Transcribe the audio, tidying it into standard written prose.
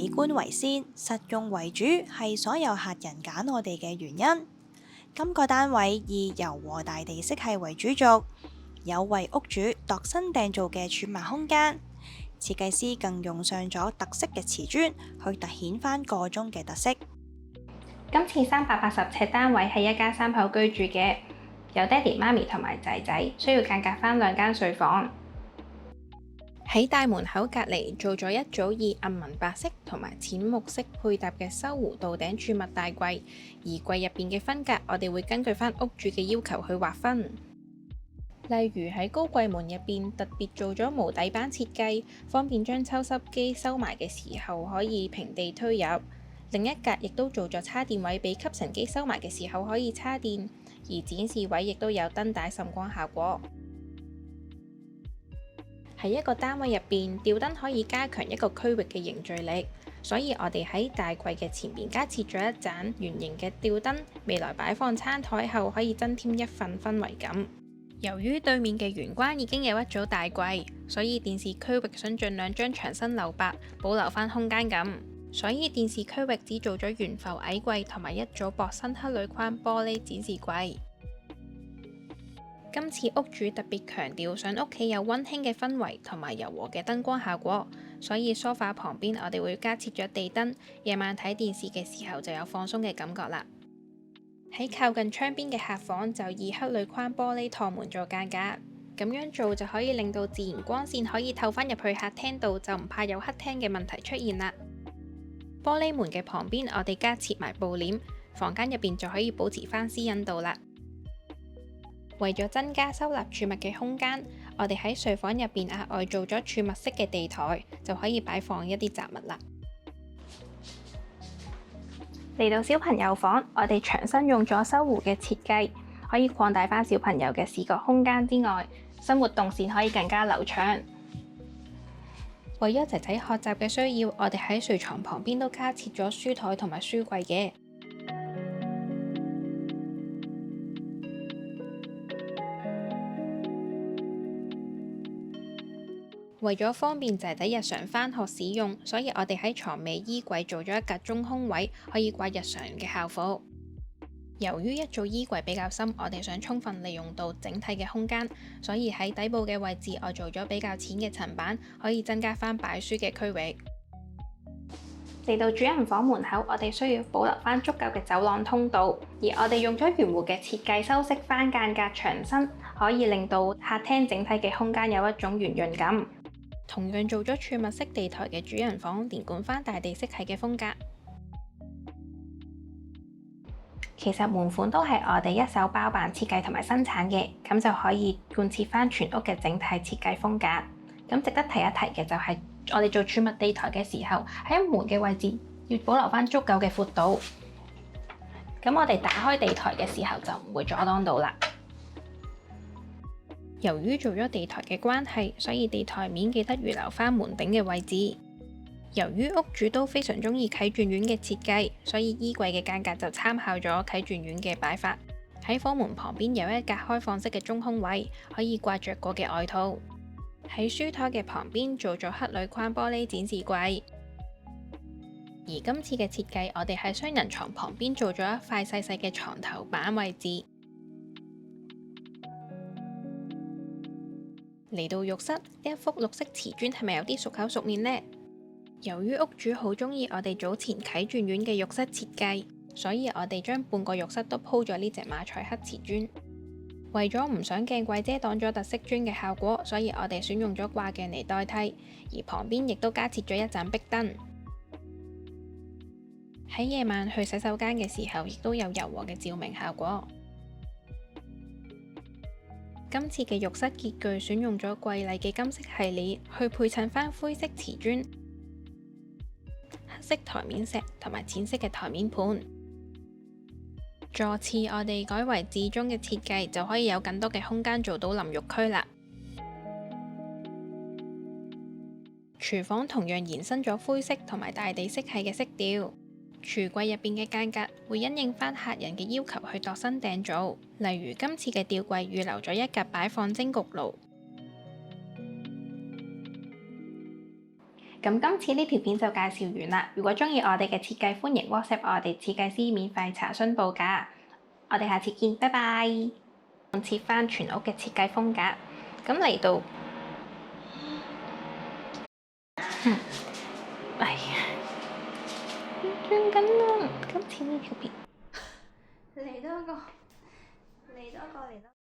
美觀為先，實用為主，係所有客人揀我哋嘅原因。今個單位以柔和大地色系為主軸，有為屋主度身訂造嘅儲物空間。設計師更用上咗特色嘅瓷磚，去凸顯返個中嘅特色。今次380尺單位係一家三口居住嘅，有爹哋媽咪同埋仔仔，需要間隔返2間睡房。喺大門口隔離做咗一組以暗紋白色同埋淺木色配搭嘅修湖到頂儲物大櫃，而櫃入邊嘅分隔，我哋會根據返屋主嘅要求去劃分。例如喺高櫃門入邊特別做咗無底板設計，方便將抽濕機收埋嘅時候可以平地推入。另一格亦都做咗叉電位，俾吸塵機收埋嘅時候可以叉電，而展示位亦都有燈帶滲光效果。喺一個單位入邊，吊燈可以加強一個區域嘅凝聚力，所以我哋喺大櫃嘅前面加設咗一盞圓形嘅吊燈，未來擺放餐台後可以增添一份氛圍感。由於對面嘅玄關已經有一組大櫃，所以電視區域想盡量將牆身留白，保留返空間感，所以電視區域只做咗懸浮矮櫃同埋一組薄身黑鋁框玻璃展示櫃。今次屋主特別強調想屋企有溫馨嘅氛圍同埋柔和嘅燈光效果，所以梳化旁邊我哋會加設咗地燈，夜晚睇電視嘅時候就有放鬆嘅感覺啦。喺靠近窗邊嘅客房就以黑鋁框玻璃趟門做間隔，咁樣做就可以令到自然光線可以透返入去客廳度，就唔怕有黑廳嘅問題出現啦。玻璃門嘅旁邊我哋加設埋布簾，房間入邊就可以保持返私隱度啦。為咗增加收納儲物嘅空間，我哋喺睡房入邊額外做咗儲物式嘅地台，就可以擺放一啲雜物啦。嚟到小朋友房，我哋牆身用咗修湖嘅設計，可以擴大返小朋友嘅視覺空間之外，生活動線可以更加流暢。為咗仔仔學習嘅需要，我哋喺睡床旁邊都加設咗書台同埋書櫃嘅。為咗方便仔仔日常返學使用，所以我哋喺床尾衣櫃做咗一格中空位，可以掛日常嘅校服。由於一組衣櫃比較深，我哋想充分利用到整體嘅空間，所以喺底部嘅位置我做咗比較淺嘅層板，可以增加返擺書嘅區域。嚟到主人房門口，我哋需要保留返足夠嘅走廊通道，而我哋用咗圓弧嘅設計修飾返間隔牆身，可以令到客廳整體嘅空間有一種圓潤感。同樣做咗儲物式地台嘅主人房，連貫返大地色系嘅風格。其實門款都係我哋一手包辦設計同埋生產嘅，咁就可以貫徹返全屋嘅整體設計風格。咁值得提一提嘅就係我哋做儲物地台嘅時候，喺門嘅位置要保留返足夠嘅闊度。咁我哋打開地台嘅時候就唔會阻擋到啦。由於做咗地台嘅關係，所以地台面記得預留返門頂嘅位置。由於屋主都非常中意啟鑽院嘅設計，所以衣櫃嘅間隔就參考咗啟鑽院嘅擺法。喺房門旁邊有一格開放式嘅中空位，可以掛着過嘅外套。喺書台嘅旁邊做咗黑鋁框玻璃展示櫃。而今次嘅設計，我哋喺雙人床旁邊做咗一塊細細嘅床頭板位置。嚟到浴室，呢一幅綠色瓷磚係咪有啲熟口熟面呢？由於屋主好中意我哋早前啟鑽院嘅浴室設計，所以我哋將半個浴室都鋪咗呢隻馬賽克瓷磚。為咗唔想鏡櫃遮擋咗特色磚嘅效果，所以我哋選用咗掛鏡嚟代替，而旁邊亦都加設咗一盞壁燈。喺夜晚去洗手間嘅時候，亦都有柔和嘅照明效果。今次嘅浴室潔具選用咗瑰麗嘅金色系列，去配襯返灰色瓷磚、黑色台面石同埋淺色嘅台面盤。座廁我哋改為置中嘅設計，就可以有更多嘅空間做到淋浴區啦。廚房同樣延伸咗灰色同埋大地色系嘅色調。櫥櫃入邊嘅間隔會因應返客人嘅要求去度身訂造，例如今次嘅吊櫃預留咗一格擺放蒸焗爐。咁今次呢條片就介紹完啦。如果鍾意我哋嘅設計，歡迎 WhatsApp 我哋設計師免費查詢報價。我哋下次見，拜拜。切翻全屋嘅設計風格，咁嚟到，哎呀，轉緊啦！今次呢條片，嚟多個，嚟多個，嚟多個。